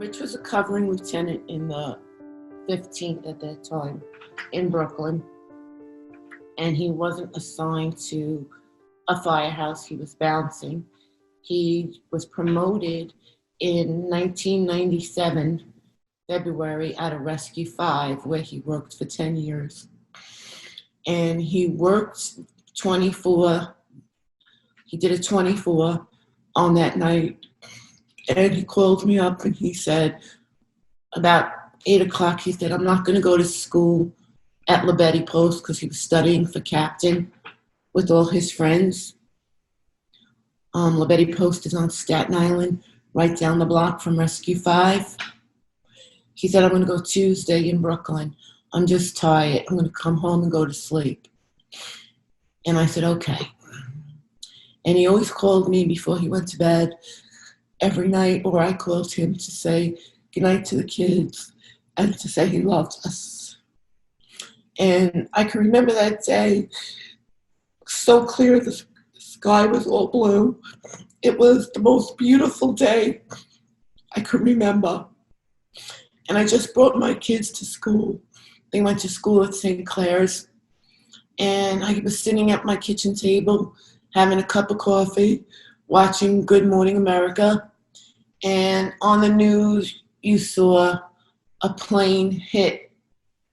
Rich was a covering lieutenant in the 15th at that time in Brooklyn, and he wasn't assigned to a firehouse. He was bouncing. He was promoted in 1997, February, out of Rescue 5, where he worked for 10 years. And he worked 24, he did a 24 on that night. And he called me up and he said, about 8 o'clock, he said, I'm not going to go to school at Libeti Post because he was studying for captain with all his friends. Libeti Post is on Staten Island, right down the block from Rescue 5. He said, I'm going to go Tuesday in Brooklyn. I'm just tired. I'm going to come home and go to sleep. And I said, okay. And he always called me before he went to bed every night, or I called him to say goodnight to the kids and to say he loved us. And I can remember that day so clear. The sky was all blue. It was the most beautiful day I could remember. And I just brought my kids to school. They went to school at St. Clair's. And I was sitting at my kitchen table, having a cup of coffee, watching Good Morning America. And on the news, you saw a plane hit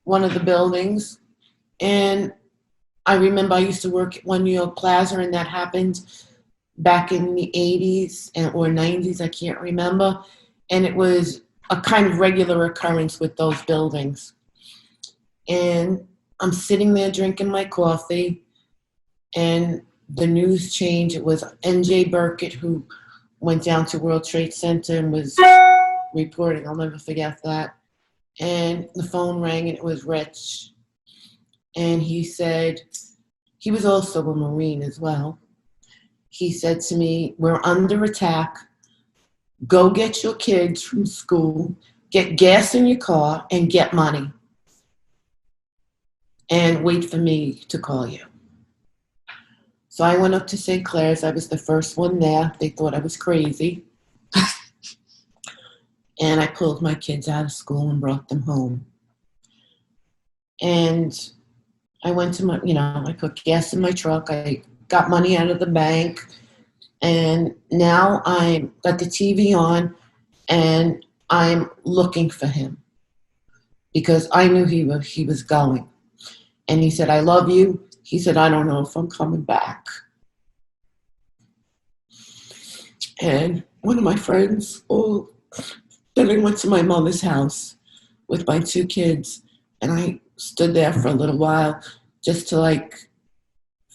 one of the buildings. And I remember I used to work at One New York Plaza, and that happened back in the 80s or 90s, I can't remember. And it was a kind of regular occurrence with those buildings. And I'm sitting there drinking my coffee, and the news changed. It was N.J. Burkett who went down to World Trade Center and was reporting. I'll never forget that. And the phone rang, and it was Rich. And he said, he was also a Marine as well. He said to me, we're under attack. Go get your kids from school, get gas in your car, and get money. And wait for me to call you. So I went up to St. Clair's. I was the first one there. They thought I was crazy. And I pulled my kids out of school and brought them home. And I went to my, I put gas in my truck. I got money out of the bank. And now I got the TV on, and I'm looking for him because I knew he was going. And he said, I love you. He said, I don't know if I'm coming back. And one of my friends, then I went to my mother's house with my 2 kids, and I stood there for a little while just to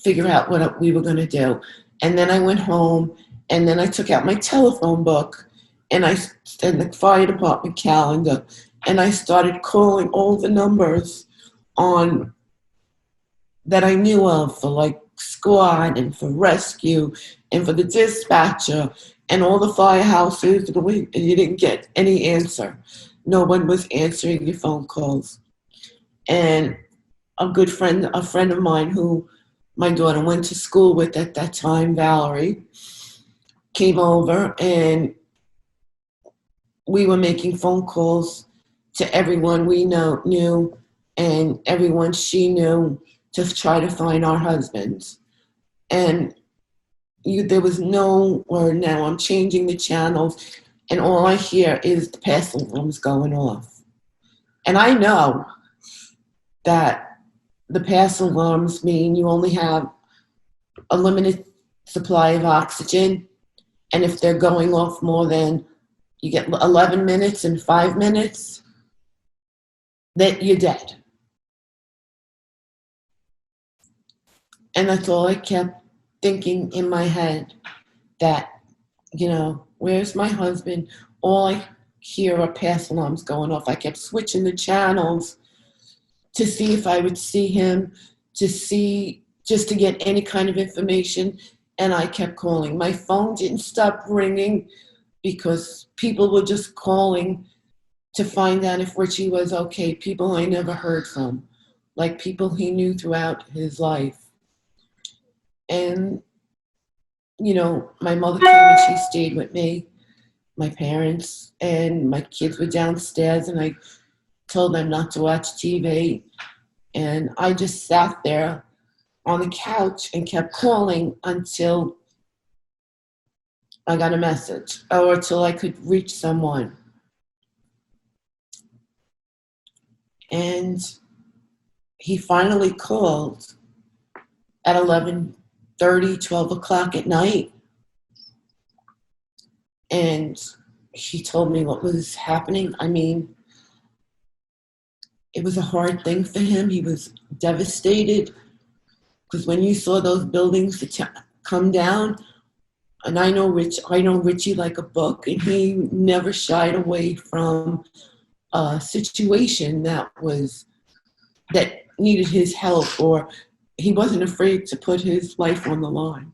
figure out what we were going to do. And then I went home, and then I took out my telephone book and the fire department calendar, and I started calling all the numbers on that I knew of for squad and for rescue and for the dispatcher and all the firehouses, and you didn't get any answer. No one was answering your phone calls. And a friend of mine who my daughter went to school with at that time, Valerie, came over, and we were making phone calls to everyone we knew and everyone she knew to try to find our husbands. And there was no word. Now I'm changing the channels, and all I hear is the pass alarms going off. And I know that the pass alarms mean you only have a limited supply of oxygen, and if they're going off more than, you get 11 minutes and 5 minutes, that you're dead. And that's all I kept thinking in my head, that, where's my husband? All I hear are pass alarms going off. I kept switching the channels to see if I would see him, just to get any kind of information. And I kept calling. My phone didn't stop ringing because people were just calling to find out if Richie was okay. People I never heard from, people he knew throughout his life. And, my mother came and she stayed with me. my parents and my kids were downstairs, and I told them not to watch TV. And I just sat there on the couch and kept calling until I got a message or until I could reach someone. And he finally called at 11:30, 12 o'clock at night. And he told me what was happening. I mean, it was a hard thing for him. He was devastated because when you saw those buildings come down, and I know Richie like a book, and he never shied away from a situation that needed his help, or he wasn't afraid to put his life on the line.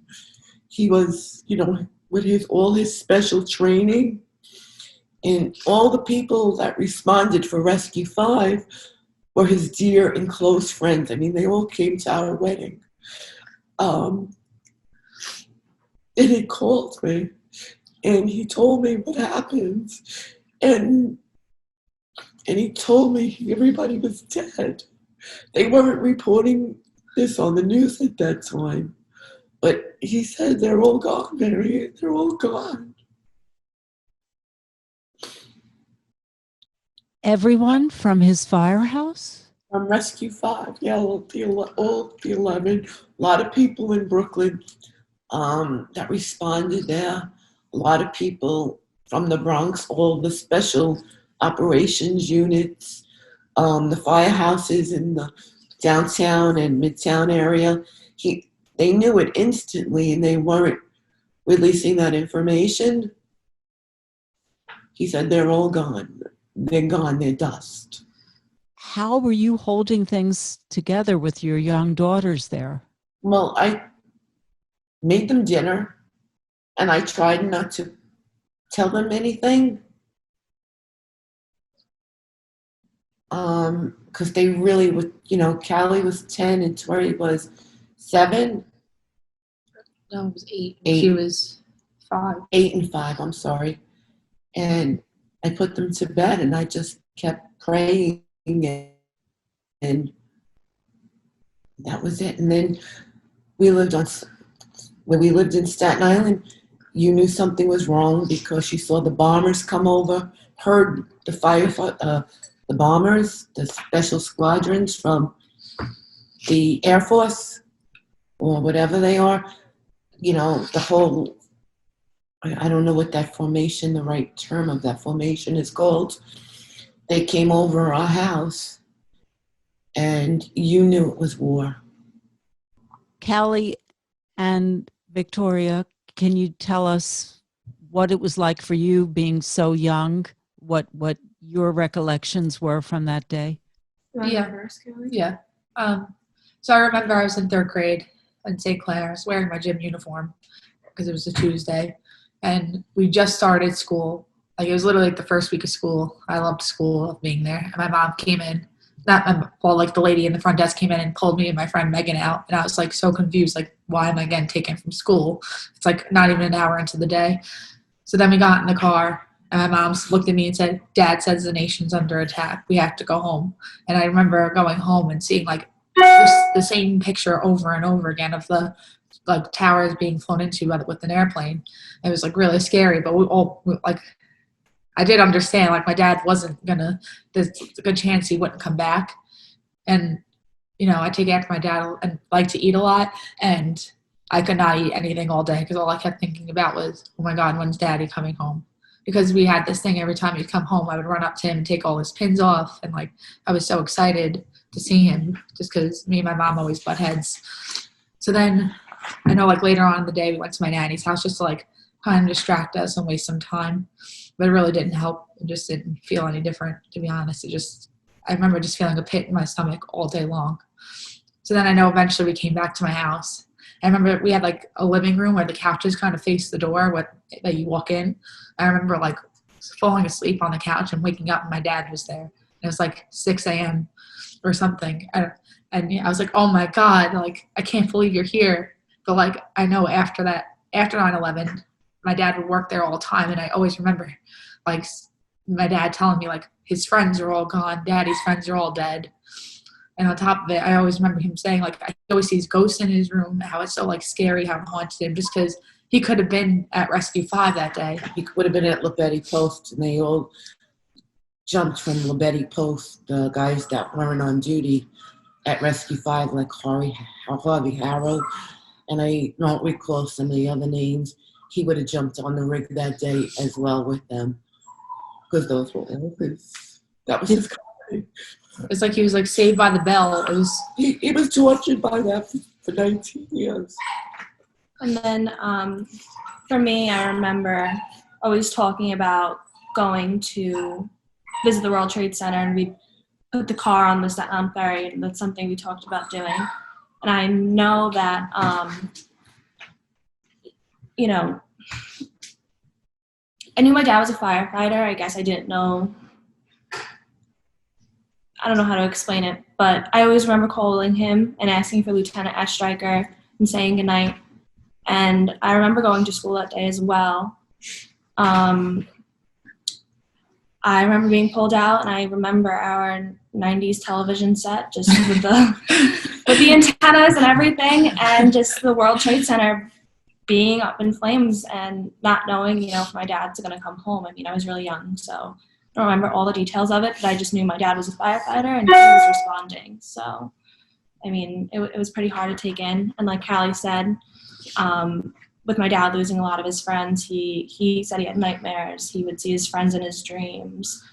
He was, with all his special training and all the people that responded for Rescue 5 were his dear and close friends. I mean, they all came to our wedding. And he called me and he told me what happened. And he told me everybody was dead. They weren't reporting this on the news at that time. But he said, they're all gone, Mary. They're all gone. Everyone from his firehouse? From Rescue 5, yeah, all the 11. A lot of people in Brooklyn that responded there. A lot of people from the Bronx, all the special operations units, the firehouses in the downtown and midtown area. They knew it instantly, and they weren't releasing that information. He said, they're all gone. They're gone. They're dust. How were you holding things together with your young daughters there? Well, I made them dinner, and I tried not to tell them anything. Because they really would, Callie was 10 and Tori was 7. No, it was 8. 8. She was 5. 8 and 5, I'm sorry. And I put them to bed, and I just kept praying, and that was it. And then when we lived in Staten Island, you knew something was wrong because you saw the bombers come over, heard the bombers, the special squadrons from the Air Force or whatever they are, the whole, I don't know what that formation, the right term of that formation is called. They came over our house, and you knew it was war. Callie and Victoria, can you tell us what it was like for you being so young? What your recollections were from that day? Yeah. Yeah. So I remember I was in 3rd grade in St. Clair. I was wearing my gym uniform because it was a Tuesday, and we just started school. Like, it was literally like the first week of school. I loved school, loved being there. And my mom came in, the lady in the front desk came in and pulled me and my friend Megan out. And I was like so confused, like, why am I getting taken from school? It's like not even an hour into the day. So then we got in the car, and my mom looked at me and said, Dad says the nation's under attack. We have to go home. And I remember going home and seeing like the same picture over and over again of the like towers being flown into with an airplane. It was like really scary, but I did understand, like, my dad wasn't gonna, there's a good chance he wouldn't come back. And, I take after my dad and like to eat a lot, and I could not eat anything all day because all I kept thinking about was, oh my God, when's Daddy coming home? Because we had this thing every time he'd come home, I would run up to him and take all his pins off. And like, I was so excited to see him just because me and my mom always butt heads. So then I know like later on in the day, we went to my nanny's house just to like kind of distract us and waste some time. But it really didn't help. It just didn't feel any different, to be honest. I remember just feeling a pit in my stomach all day long. So then I know eventually we came back to my house. I remember we had like a living room where the couches kind of faced the door that you walk in. I remember like falling asleep on the couch and waking up and my dad was there. It was like 6 a.m. or something. And I was like, oh my God, like, I can't believe you're here. But like, I know after 9/11, my dad would work there all the time, and I always remember, like, my dad telling me, like, his friends are all gone, Daddy's friends are all dead. And on top of it, I always remember him saying, like, he always sees ghosts in his room, how it's so, like, scary, how it haunted him, just because he could have been at Rescue 5 that day. He would have been at Libeti Post, and they all jumped from Libeti Post, the guys that weren't on duty at Rescue 5, like Harvey Harrow, and I don't recall some of the other names. He would have jumped on the rig that day as well with them, because those were all his. That was his company. It's like he was, like, Saved by the Bell. It was. He was tortured by that for 19 years. And then for me, I remember always talking about going to visit the World Trade Center, and we put the car on the Staten Island ferry, and that's something we talked about doing. And I know that, you know, I knew my dad was a firefighter. I guess I didn't know, I don't know how to explain it, but I always remember calling him and asking for Lieutenant Estreicher and saying goodnight. And I remember going to school that day as well. I remember being pulled out, and I remember our 90s television set just with the antennas and everything, and just the World Trade Center being up in flames and not knowing, you know, if my dad's going to come home. I mean, I was really young, so I don't remember all the details of it, but I just knew my dad was a firefighter and he was responding. So, I mean, it was pretty hard to take in. And like Callie said, with my dad losing a lot of his friends, he said he had nightmares. He would see his friends in his dreams.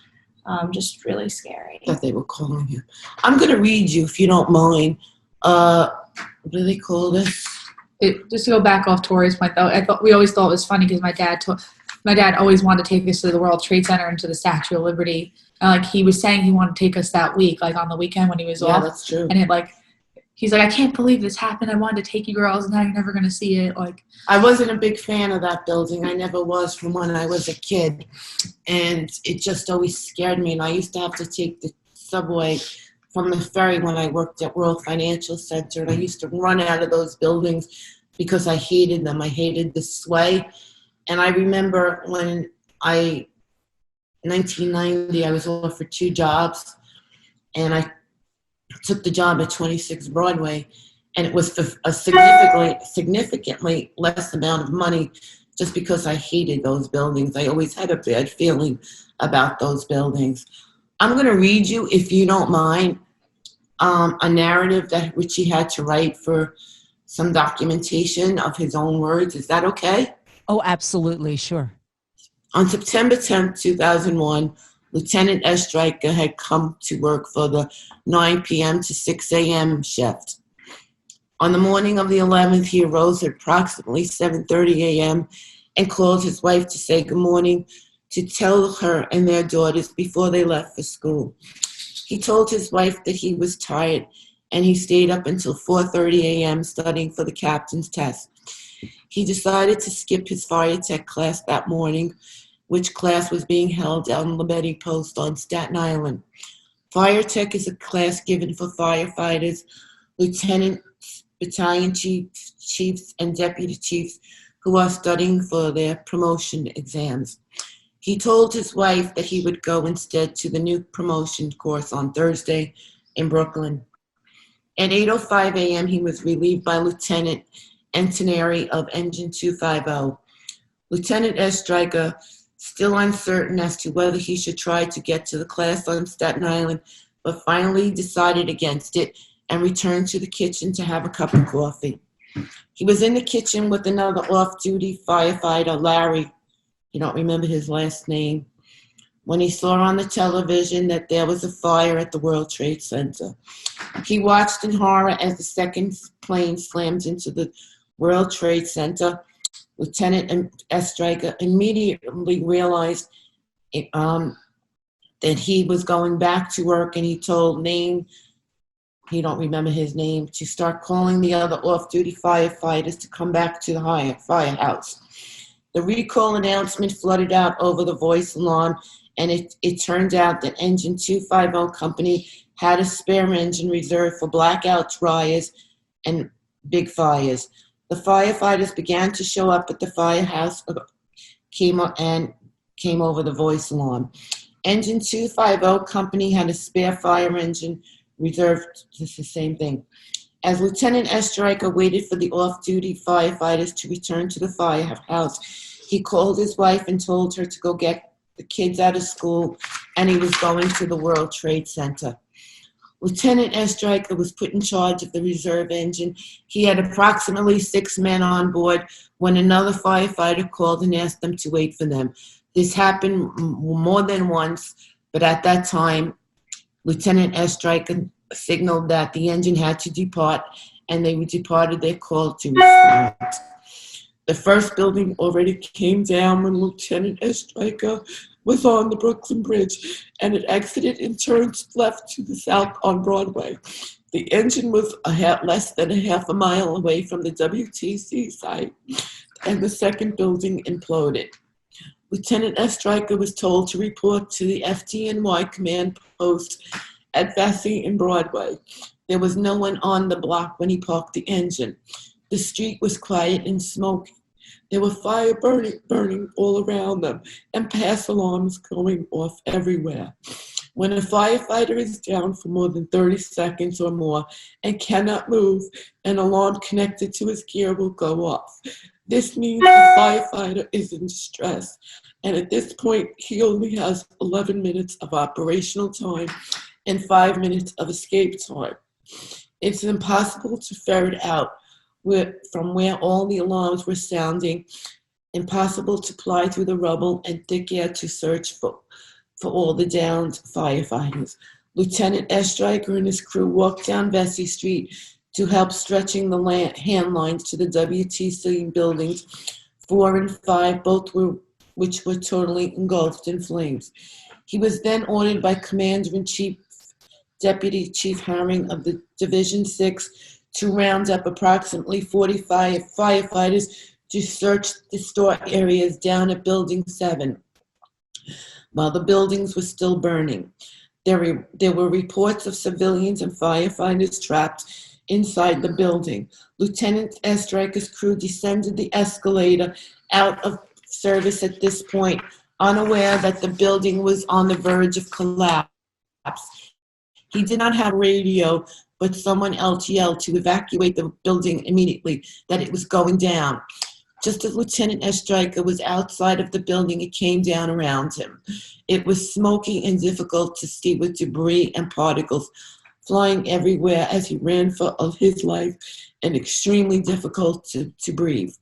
Just really scary. That they were calling him. I'm going to read you, if you don't mind. What do they call this? Just to go back off Tori's point, though, we always thought it was funny because my dad always wanted to take us to the World Trade Center and to the Statue of Liberty. And, like, he was saying he wanted to take us that week, like, on the weekend when he was off. Yeah, that's true. And he's like, I can't believe this happened. I wanted to take you girls, and now you're never going to see it. Like, I wasn't a big fan of that building. I never was from when I was a kid. And it just always scared me. And I used to have to take the subway from the ferry when I worked at World Financial Center. And I used to run out of those buildings because I hated them. I hated the sway. And I remember when in 1990, I was offered 2 jobs. And I took the job at 26 Broadway, and it was for a significantly less amount of money just because I hated those buildings. I always had a bad feeling about those buildings. I'm going to read you, if you don't mind, a narrative that Richie had to write for some documentation of his own words. Is that okay? Oh, absolutely, sure. On September 10th, 2001, Lieutenant Estreicher had come to work for the 9 p.m. to 6 a.m. shift. On the morning of the 11th, he arose at approximately 7:30 a.m. and called his wife to say good morning, to tell her and their daughters before they left for school. He told his wife that he was tired, and he stayed up until 4:30 a.m. studying for the captain's test. He decided to skip his fire tech class that morning, which class was being held out in Libeti Post on Staten Island. Fire Tech is a class given for firefighters, lieutenants, battalion chiefs, and deputy chiefs who are studying for their promotion exams. He told his wife that he would go instead to the new promotion course on Thursday in Brooklyn. At 8:05 a.m., he was relieved by Lieutenant Antoneri of Engine 250. Lieutenant Estreicher, still uncertain as to whether he should try to get to the class on Staten Island, but finally decided against it and returned to the kitchen to have a cup of coffee. He was in the kitchen with another off-duty firefighter, Larry. You don't remember his last name. When he saw on the television that there was a fire at the World Trade Center. He watched in horror as the second plane slammed into the World Trade Center. Lieutenant Estreicher immediately realized that he was going back to work, and he told he don't remember his name, to start calling the other off-duty firefighters to come back to the firehouse. The recall announcement flooded out over the voice alarm, and it turned out that Engine 250 Company had a spare engine reserved for blackouts, riots, and big fires. The firefighters began to show up at the firehouse came over the voice alarm. Engine 250 company had a spare fire engine reserved. It's the same thing. As Lieutenant Estreicher waited for the off-duty firefighters to return to the firehouse, he called his wife and told her to go get the kids out of school, and he was going to the World Trade Center. Lieutenant Estreicher was put in charge of the reserve engine. He had approximately 6 men on board when another firefighter called and asked them to wait for them. This happened more than once, but at that time, Lieutenant Estreicher signaled that the engine had to depart, and they departed their call to respond. The first building already came down when Lieutenant Estreicher was on the Brooklyn Bridge, and it exited and turned left to the south on Broadway. The engine was less than a half a mile away from the WTC site, and the second building imploded. Lieutenant Estreicher was told to report to the FDNY command post at Vesey and Broadway. There was no one on the block when he parked the engine. The street was quiet and smoky. There were fire burning all around them, and pass alarms going off everywhere. When a firefighter is down for more than 30 seconds or more and cannot move, an alarm connected to his gear will go off. This means the firefighter is in distress, and at this point, he only has 11 minutes of operational time and 5 minutes of escape time. It's impossible to ferret out from where all the alarms were sounding, impossible to ply through the rubble and thick air to search for all the downed firefighters. Lieutenant Estreicher and his crew walked down Vesey Street to help stretching the hand lines to the WTC buildings 4 and 5, which were totally engulfed in flames. He was then ordered by Commander-in-Chief Deputy Chief Haring of the Division 6 to round up approximately 45 firefighters to search the store areas down at Building 7 while the buildings were still burning. There were reports of civilians and firefighters trapped inside the building. Lieutenant Estreicher's crew descended the escalator out of service at this point, unaware that the building was on the verge of collapse. He did not have radio, but someone else yelled to evacuate the building immediately, that it was going down. Just as Lieutenant Estreicher was outside of the building, it came down around him. It was smoky and difficult to see, with debris and particles flying everywhere as he ran for his life, and extremely difficult to breathe.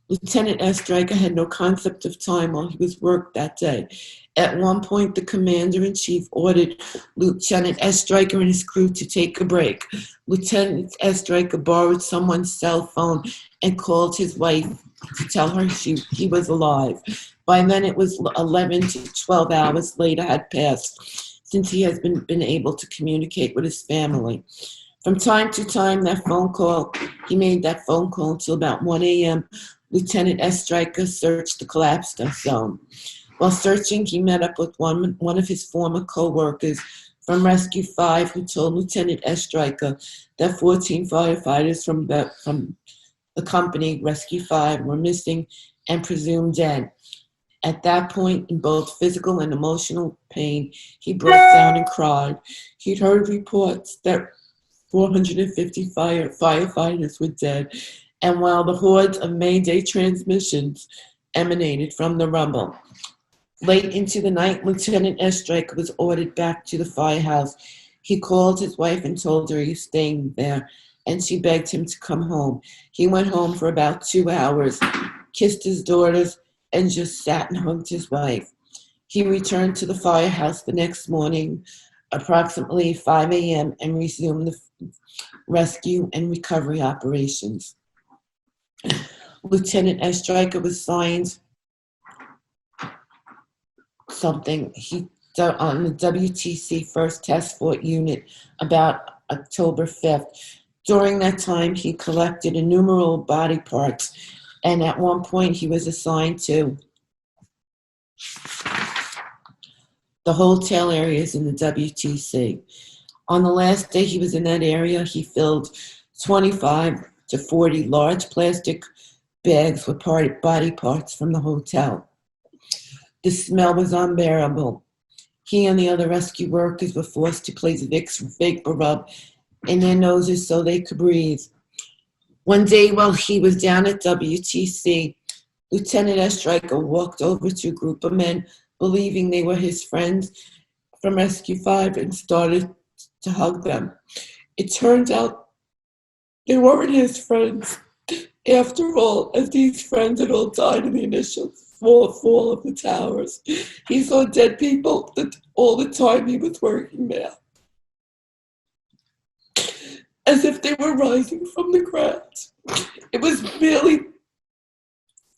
Lieutenant Estreicher had no concept of time while he was worked that day. At one point, the Commander-in-Chief ordered Lieutenant Estreicher and his crew to take a break. Lieutenant Estreicher borrowed someone's cell phone and called his wife to tell her he was alive. By then, it was 11 to 12 hours later had passed since he has been able to communicate with his family. From time to time, he made that phone call until about 1 a.m. Lieutenant Estreicher searched the collapsed zone. While searching, he met up with one of his former co-workers from Rescue 5, who told Lieutenant Estreicher that 14 firefighters from the company, Rescue 5, were missing and presumed dead. At that point, in both physical and emotional pain, he broke down and cried. He'd heard reports that 450 firefighters were dead, and while the hordes of Mayday transmissions emanated from the rubble. Late into the night, Lieutenant Estreicher was ordered back to the firehouse. He called his wife and told her he was staying there, and she begged him to come home. He went home for about 2 hours, kissed his daughters, and just sat and hugged his wife. He returned to the firehouse the next morning, approximately 5 a.m., and resumed the rescue and recovery operations. Lieutenant Estreicher was assigned something on the WTC 1st Task Force Unit about October 5th. During that time, he collected innumerable body parts, and at one point he was assigned to the hotel areas in the WTC. On the last day he was in that area, he filled 25 to 40 large plastic bags with body parts from the hotel. The smell was unbearable. He and the other rescue workers were forced to place Vicks vapor rub in their noses so they could breathe. One day while he was down at WTC, Lieutenant Estreicher walked over to a group of men, believing they were his friends from Rescue 5, and started to hug them. It turned out they weren't his friends. After all, as these friends had all died in the initial fall of the towers, he saw dead people all the time he was working there, as if they were rising from the ground. It was merely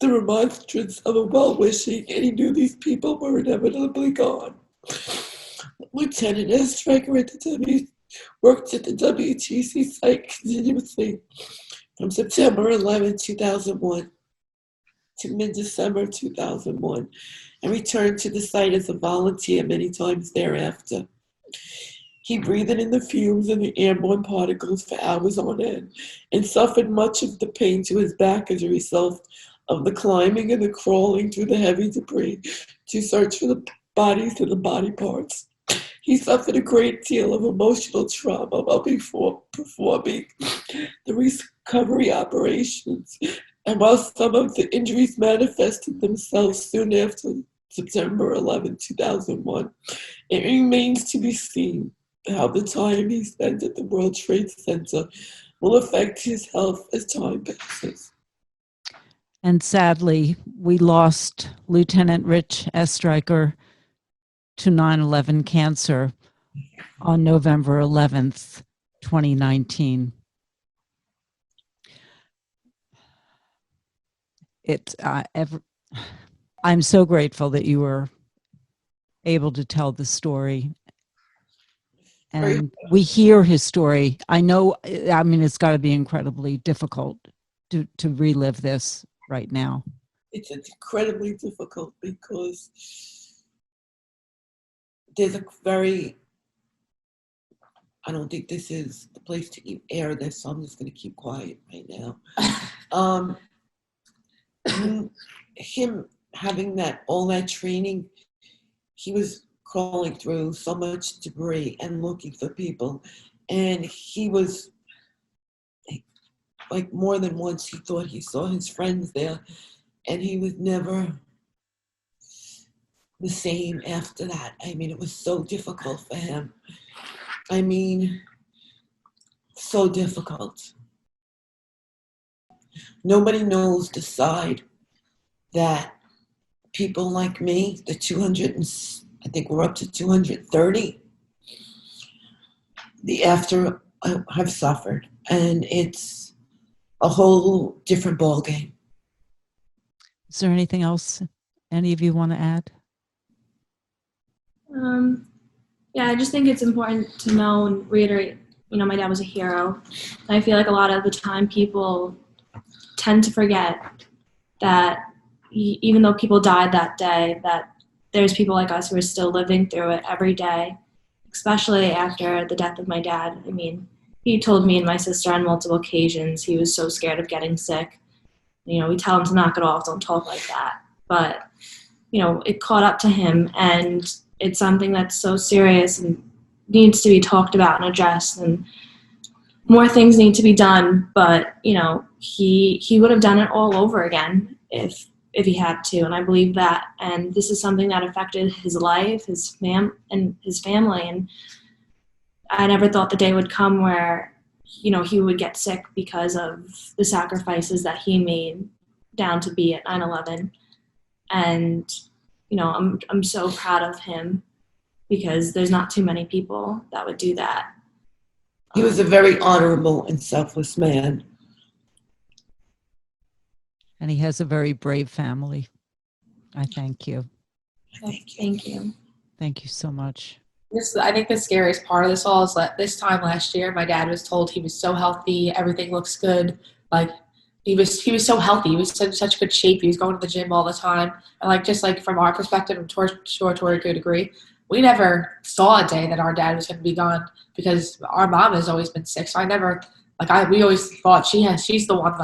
the remonstrance of a well-wishing, and he knew these people were inevitably gone. Lieutenant Estreicher worked at the WTC site continuously from September 11, 2001 to mid-December 2001, and returned to the site as a volunteer many times thereafter. He breathed in the fumes and the airborne particles for hours on end, and suffered much of the pain to his back as a result of the climbing and the crawling through the heavy debris to search for the bodies and the body parts. He suffered a great deal of emotional trauma while before performing the recovery operations, and while some of the injuries manifested themselves soon after September 11, 2001, it remains to be seen how the time he spent at the World Trade Center will affect his health as time passes. And sadly, we lost Lieutenant Rich Estreicher to 9/11 cancer on November 11th, 2019. I'm so grateful that you were able to tell the story. And we hear his story. I mean, it's got to be incredibly difficult to relive this right now. It's incredibly difficult because there's I don't think this is the place to air this, so I'm just going to keep quiet right now. Him having all that training, he was crawling through so much debris and looking for people, and he was like more than once he thought he saw his friends there, and he was never the same after that. I mean, it was so difficult for him. I mean, so difficult. Nobody knows the side that people like me, I think we're up to 230, the after have suffered, and it's a whole different ballgame. Is there anything else any of you want to add? Yeah, I just think it's important to know and reiterate, my dad was a hero. And I feel like a lot of the time people tend to forget that even though people died that day, that there's people like us who are still living through it every day, especially after the death of my dad. I mean, he told me and my sister on multiple occasions he was so scared of getting sick. We tell him to knock it off, don't talk like that. But, it caught up to him, and it's something that's so serious and needs to be talked about and addressed, and more things need to be done. But, he would have done it all over again if he had to, and I believe that. And this is something that affected his life, his family, and I never thought the day would come where, he would get sick because of the sacrifices that he made down to be at 9/11. And, I'm so proud of him because there's not too many people that would do that. He was a very honorable and selfless man. And he has a very brave family. I thank you. Thank you. Thank you so much. I think the scariest part of this all is that this time last year, my dad was told he was so healthy, everything looks good. Like he was so healthy. He was in such good shape. He was going to the gym all the time. And just from our perspective, I'm sure Tori could agree, we never saw a day that our dad was going to be gone because our mom has always been sick. So I never, we always thought she's the one,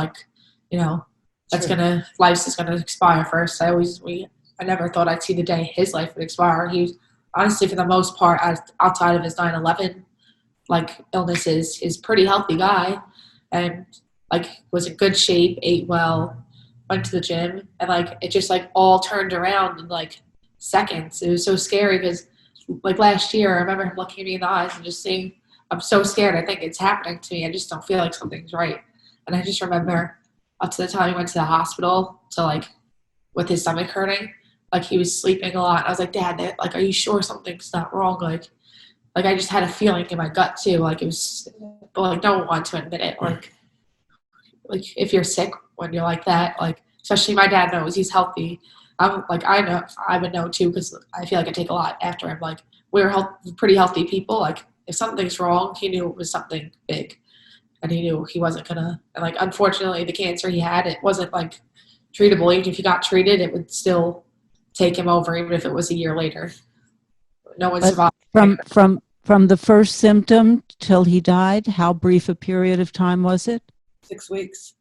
life's is gonna expire first. I never thought I'd see the day his life would expire. He was, honestly, for the most part, outside of his 9/11 like illnesses, he's a pretty healthy guy, and like was in good shape, ate well, went to the gym, and like it just like all turned around in like seconds. It was so scary because like last year, I remember him looking at me in the eyes and just saying, "I'm so scared. I think it's happening to me. I just don't feel like something's right." And I just remember up to the time he went to the hospital to like with his stomach hurting, like he was sleeping a lot. I was like, "Dad, like, are you sure something's not wrong?" Like I just had a feeling in my gut too. Like it was, but like no one wanted to admit it. Like if you're sick when you're like that, like especially my dad knows he's healthy. I'm like I would know too because I feel like I take a lot after him. Like we're pretty healthy people. Like if something's wrong, he knew it was something big, and he knew he wasn't gonna. And like unfortunately, the cancer he had, it wasn't like treatable. Even if he got treated, it would still take him over, even if it was a year later. No one survived. From the first symptom till he died, how brief a period of time was it? 6 weeks.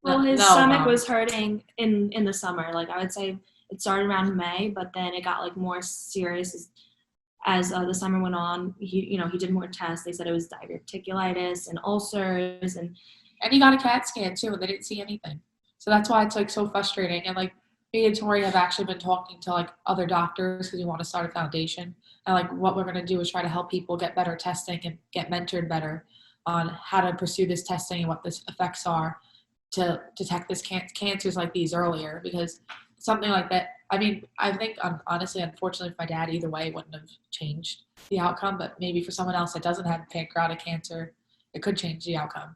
Well, his stomach was hurting in the summer. Like I would say it started around May, but then it got like more serious as the summer went on. He did more tests. They said it was diverticulitis and ulcers, and he got a CAT scan too, and they didn't see anything. So that's why it's like so frustrating. And like me and Tori have actually been talking to like other doctors because we want to start a foundation. And like what we're going to do is try to help people get better testing and get mentored better on how to pursue this testing and what the effects are to detect this cancers like these earlier, because something like that, I mean, I think honestly, unfortunately for my dad, either way, it wouldn't have changed the outcome, but maybe for someone else that doesn't have pancreatic cancer, it could change the outcome.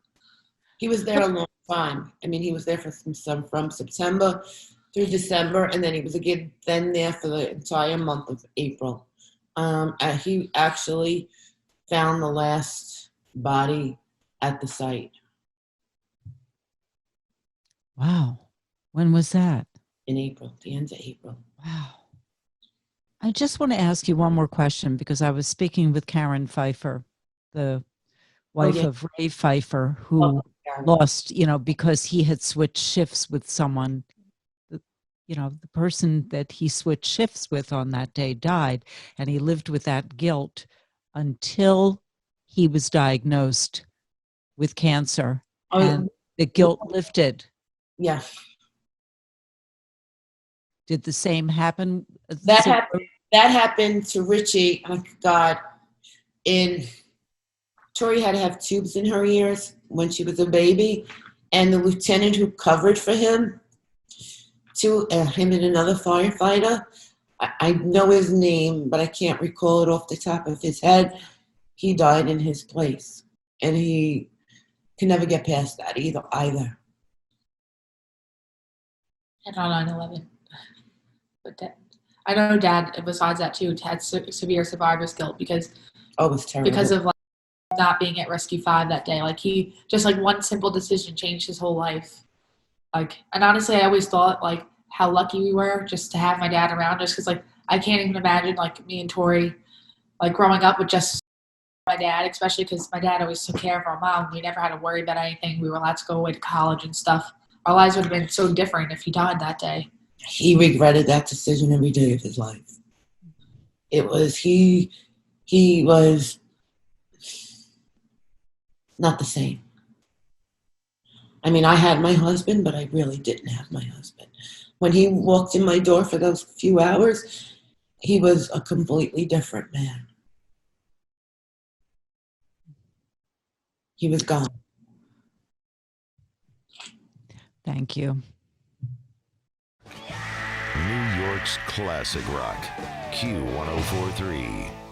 He was there a long time. I mean, he was there from September through December, and then he was again there for the entire month of April. He actually found the last body at the site. Wow. When was that? In April, the end of April. Wow. I just want to ask you one more question because I was speaking with Karen Pfeiffer, the wife of Ray Pfeiffer, who lost, because he had switched shifts with someone. The person that he switched shifts with on that day died, and he lived with that guilt until he was diagnosed with cancer, and the guilt lifted. Yeah. Did the same happen? That happened to Richie. Oh God. Tori had to have tubes in her ears when she was a baby, and the lieutenant who covered for him, him and another firefighter, I know his name, but I can't recall it off the top of his head. He died in his place, and he could never get past that either. And on 9/11. But I know Dad, besides that too, had severe survivor's guilt because it was terrible. Because of like not being at Rescue 5 that day. Like he just like one simple decision changed his whole life. Like, and honestly, I always thought like how lucky we were just to have my dad around us, because like I can't even imagine like me and Tori like growing up with just my dad, especially because my dad always took care of our mom. We never had to worry about anything. We were allowed to go away to college and stuff. Our lives would have been so different if he died that day. He regretted that decision every day of his life. It was he was not the same. I mean, I had my husband, but I really didn't have my husband. When he walked in my door for those few hours, he was a completely different man. He was gone. Thank you. New York's classic rock, Q1043.